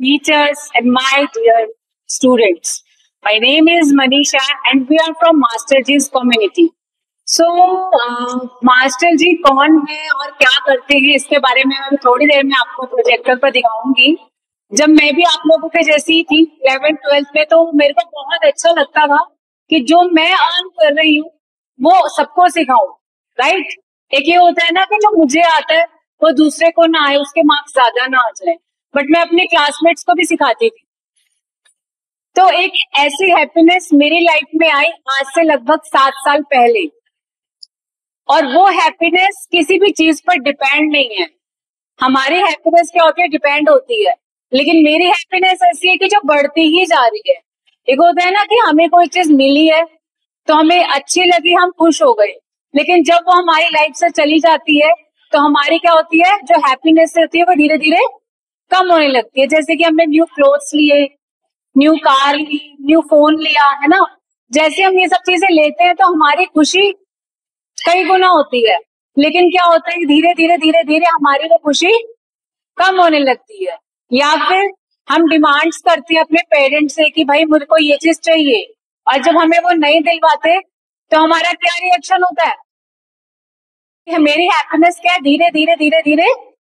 teachers, and my dear students. My name is Manisha and we are from Master G's community. So, master ji कौन है और क्या करते हैं इसके बारे में मैं थोड़ी देर में आपको प्रोजेक्टर पर दिखाऊंगी। जब मैं भी आप लोगों के जैसी ही थी 11th-12th में, तो मेरे को बहुत अच्छा लगता था कि जो मैं अर्न कर रही हूँ वो सबको सिखाऊं, राइट। एक ये होता है ना कि जो मुझे आता है वो दूसरे को ना आए, उसके मार्क्स ज्यादा ना आ जाए, बट मैं अपने क्लासमेट्स को भी सिखाती थी। तो एक ऐसी हैप्पीनेस मेरी लाइफ में आई आज से लगभग 7 साल पहले, और वो हैप्पीनेस किसी भी चीज पर डिपेंड नहीं है। हमारी हैप्पीनेस क्या होती है, डिपेंड होती है, लेकिन मेरी हैप्पीनेस ऐसी है कि जो बढ़ती ही जा रही है। एक होता है ना कि हमें कोई चीज मिली है तो हमें अच्छी लगी, हम खुश हो गए, लेकिन जब वो हमारी लाइफ से चली जाती है तो हमारी क्या होती है, जो हैप्पीनेस होती है वो धीरे धीरे कम होने लगती है। जैसे कि हमने न्यू क्लोथ्स लिए, न्यू कार ली, न्यू फोन लिया, है ना। जैसे हम ये सब चीजें लेते हैं तो हमारी खुशी कई गुना होती है, लेकिन क्या होता है धीरे धीरे धीरे धीरे हमारी वो खुशी कम होने लगती है। या फिर हम डिमांड्स करते हैं अपने पेरेंट्स से कि भाई मुझे को ये चीज चाहिए, और जब हमें वो नहीं दिलवाते तो हमारा क्या रिएक्शन होता है, मेरी हैप्पीनेस क्या है, धीरे धीरे धीरे धीरे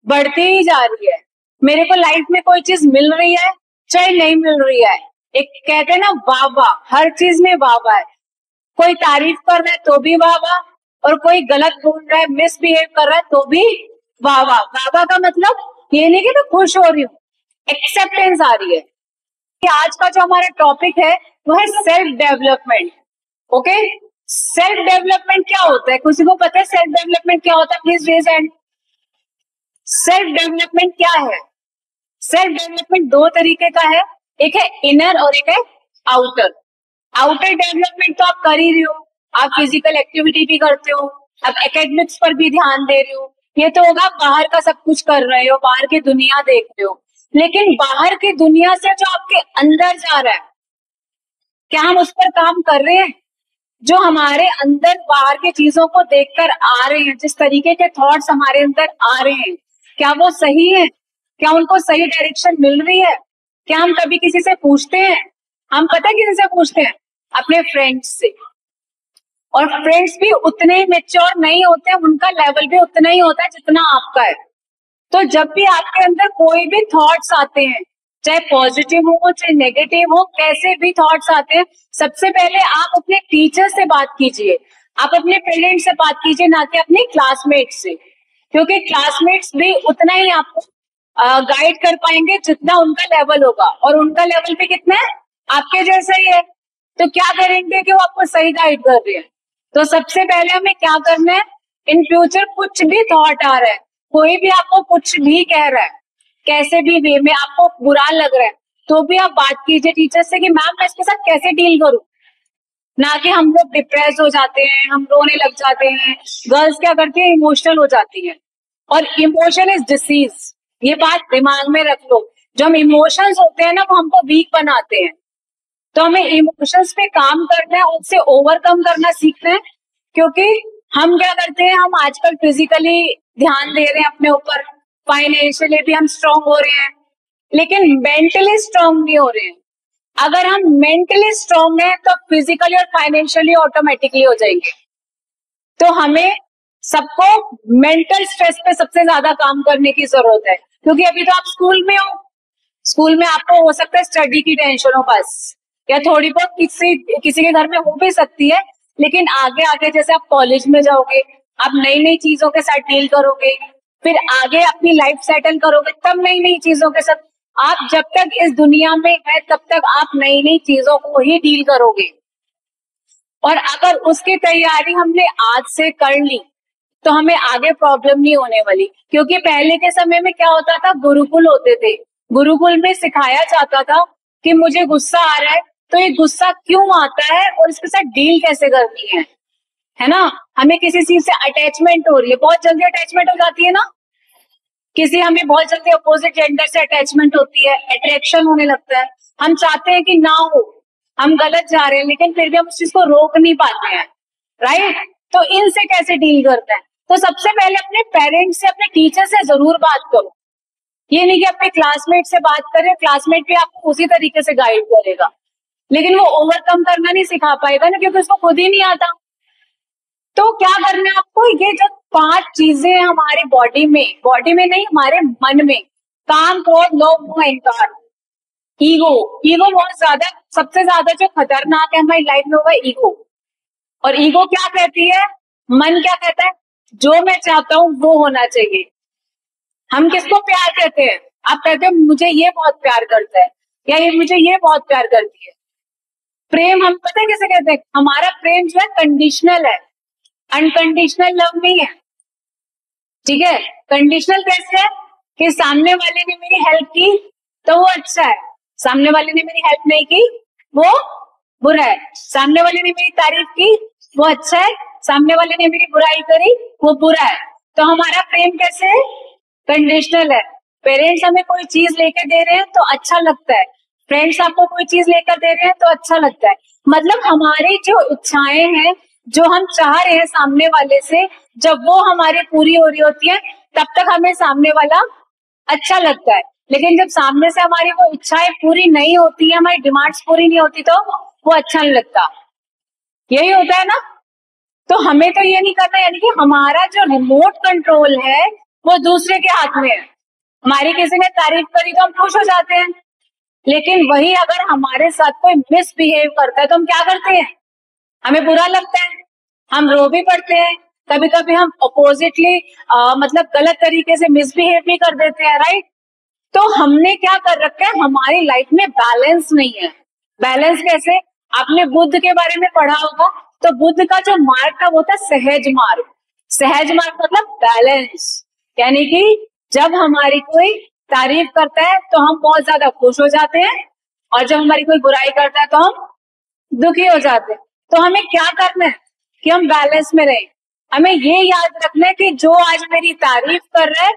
बढ़ती ही जा रही है। मेरे को लाइफ में कोई चीज मिल रही है चाहे नहीं मिल रही है, एक कहते हैं ना वाह वाह, हर चीज में वाह वाह है। कोई तारीफ कर रहा है तो भी वाह वाह, और कोई गलत बोल रहा है, मिसबिहेव कर रहा है तो भी वाह वाह। वाह वाह का मतलब ये नहीं कि मैं खुश हो रही हूँ, एक्सेप्टेंस आ रही है। कि आज का जो हमारा टॉपिक है वो है self development. Okay, self development क्या होता है, किसी को पता है सेल्फ डेवलपमेंट क्या होता है? Please raise hand. Self development क्या है? सेल्फ डेवलपमेंट दो तरीके का है, एक है इनर और एक है आउटर। आउटर डेवलपमेंट तो आप कर ही रहे हो, आप फिजिकल एक्टिविटी भी करते हो, आप एकेडमिक्स पर भी ध्यान दे रहे हो, ये तो होगा बाहर का सब कुछ कर रहे हो, बाहर की दुनिया देख रहे हो। लेकिन बाहर की दुनिया से जो आपके अंदर जा रहा है, क्या हम उस पर काम कर रहे हैं? जो हमारे अंदर बाहर की चीजों को देखकर आ रहे हैं, जिस तरीके के थॉट्स हमारे अंदर आ रहे हैं, क्या वो सही है? क्या उनको सही डायरेक्शन मिल रही है? क्या हम कभी किसी से पूछते हैं? हम पता है किसी से पूछते हैं, अपने फ्रेंड्स से। और फ्रेंड्स भी उतने ही मेच्योर नहीं होते, उनका लेवल भी उतना ही होता है जितना आपका है। तो जब भी आपके अंदर कोई भी थॉट्स आते हैं, चाहे पॉजिटिव हो चाहे नेगेटिव हो, कैसे भी थॉट्स आते हैं, सबसे पहले आप अपने टीचर से बात कीजिए, आप अपने पेरेंट्स से बात कीजिए, ना कि अपने क्लासमेट्स से। क्योंकि क्लासमेट्स भी उतना ही आपको गाइड कर पाएंगे जितना उनका लेवल होगा, और उनका लेवल भी कितना है, आपके जैसा ही है। तो क्या करेंगे कि वो आपको सही गाइड कर रहे हैं। तो सबसे पहले हमें क्या करना है, इन फ्यूचर कुछ भी थॉट आ रहा है, कोई भी आपको कुछ भी कह रहा है, कैसे भी वे में आपको बुरा लग रहा है, तो भी आप बात कीजिए टीचर से कि मैम मैं इसके साथ कैसे डील करूं। ना कि हम लोग डिप्रेस हो जाते हैं, हम रोने लग जाते हैं। गर्ल्स क्या करती है, इमोशनल हो जाती है, और इमोशन इज डिसीज, ये बात दिमाग में रख लो। जो हम इमोशंस होते हैं ना, वो हमको वीक बनाते हैं। तो हमें इमोशंस पे काम करना है, उससे ओवरकम करना सीखना है। क्योंकि हम क्या करते हैं, हम आजकल फिजिकली ध्यान दे रहे हैं अपने ऊपर, फाइनेंशियली भी हम स्ट्रांग हो रहे हैं, लेकिन मेंटली स्ट्रांग नहीं हो रहे हैं। अगर हम मेंटली स्ट्रांग हैं तो फिजिकली और फाइनेंशियली ऑटोमेटिकली हो जाएंगे। तो हमें सबको मेंटल स्ट्रेस पे सबसे ज्यादा काम करने की जरूरत है। क्योंकि अभी तो आप स्कूल में हो, स्कूल में आपको हो सकता है स्टडी की टेंशन हो बस, या थोड़ी बहुत किसी के घर में हो भी सकती है, लेकिन आगे आगे जैसे आप कॉलेज में जाओगे, आप नई नई चीजों के साथ डील करोगे, फिर आगे अपनी लाइफ सेटल करोगे, तब नई नई चीजों के साथ। आप जब तक इस दुनिया में है तब तक आप नई नई चीजों को ही डील करोगे। और अगर उसकी तैयारी हमने आज से कर ली तो हमें आगे प्रॉब्लम नहीं होने वाली। क्योंकि पहले के समय में क्या होता था, गुरुकुल होते थे, गुरुकुल में सिखाया जाता था कि मुझे गुस्सा आ रहा है तो ये गुस्सा क्यों आता है और इसके साथ डील कैसे करनी है ना। हमें किसी चीज से अटैचमेंट हो रही है, बहुत जल्दी अटैचमेंट हो जाती है ना, किसी हमें बहुत जल्दी अपोजिट जेंडर से अटैचमेंट होती है, अट्रैक्शन होने लगता है। हम चाहते हैं कि ना हो, हम गलत जा रहे हैं, लेकिन फिर भी हम उस चीज को रोक नहीं पाते हैं, राइट। तो इनसे कैसे डील करते हैं, तो सबसे पहले अपने पेरेंट्स से, अपने टीचर से जरूर बात करो। ये नहीं कि अपने क्लासमेट से बात करें, क्लासमेट भी आपको उसी तरीके से गाइड करेगा, लेकिन वो ओवरकम करना नहीं सिखा पाएगा ना, क्योंकि उसको खुद ही नहीं आता। तो क्या करना है आपको, ये जो 5 चीजें हैं हमारी बॉडी में नहीं, हमारे मन में, काम, क्रोध, लोभ, मोह, अहंकार, ईगो। ईगो बहुत ज्यादा, सबसे ज्यादा जो खतरनाक है हमारी लाइफ में, वो है ईगो। और ईगो क्या कहती है, मन क्या कहता है, जो मैं चाहता हूं वो होना चाहिए। हम किसको प्यार कहते हैं, आप कहते हो मुझे ये बहुत प्यार करता है, या ये मुझे ये बहुत प्यार करती है। प्रेम हम पता है किसे कहते हैं, हमारा प्रेम जो है कंडीशनल है, अनकंडीशनल लव नहीं है। ठीक है, कंडीशनल कैसे है कि सामने वाले ने मेरी हेल्प की तो वो अच्छा है, सामने वाले ने मेरी हेल्प नहीं की वो बुरा है, सामने वाले ने मेरी तारीफ की वो अच्छा है, सामने वाले ने मेरी बुराई करी वो बुरा है। तो हमारा प्रेम कैसे है, कंडीशनल है। पेरेंट्स हमें कोई चीज लेकर दे रहे हैं तो अच्छा लगता है, फ्रेंड्स आपको कोई चीज लेकर दे रहे हैं तो अच्छा लगता है। मतलब हमारी जो इच्छाएं हैं, जो हम चाह रहे हैं सामने वाले से, जब वो हमारी पूरी हो रही होती है तब तक हमें सामने वाला अच्छा लगता है। लेकिन जब सामने से हमारी वो इच्छाएं पूरी नहीं होती है, हमारी डिमांड्स पूरी नहीं होती, तो वो अच्छा नहीं लगता। यही होता है ना। तो हमें तो ये नहीं करना, यानी कि हमारा जो रिमोट कंट्रोल है वो दूसरे के हाथ में है। हमारी किसी ने तारीफ करी तो हम खुश हो जाते हैं, लेकिन वही अगर हमारे साथ कोई मिसबिहेव करता है तो हम क्या करते हैं, हमें बुरा लगता है, हम रो भी पड़ते हैं, कभी कभी हम अपोजिटली मतलब गलत तरीके से मिसबिहेव भी कर देते हैं, राइट। तो हमने क्या कर रखा है, हमारी लाइफ में बैलेंस नहीं है। बैलेंस कैसे, आपने बुद्ध के बारे में पढ़ा होगा, तो बुद्ध का जो मार्ग था वो था सहज मार्ग। सहज मार्ग मतलब बैलेंस, यानी कि जब हमारी कोई तारीफ करता है तो हम बहुत ज्यादा खुश हो जाते हैं, और जब हमारी कोई बुराई करता है तो हम दुखी हो जाते हैं। तो हमें क्या करना है कि हम बैलेंस में रहें। हमें ये याद रखना है कि जो आज मेरी तारीफ कर रहा है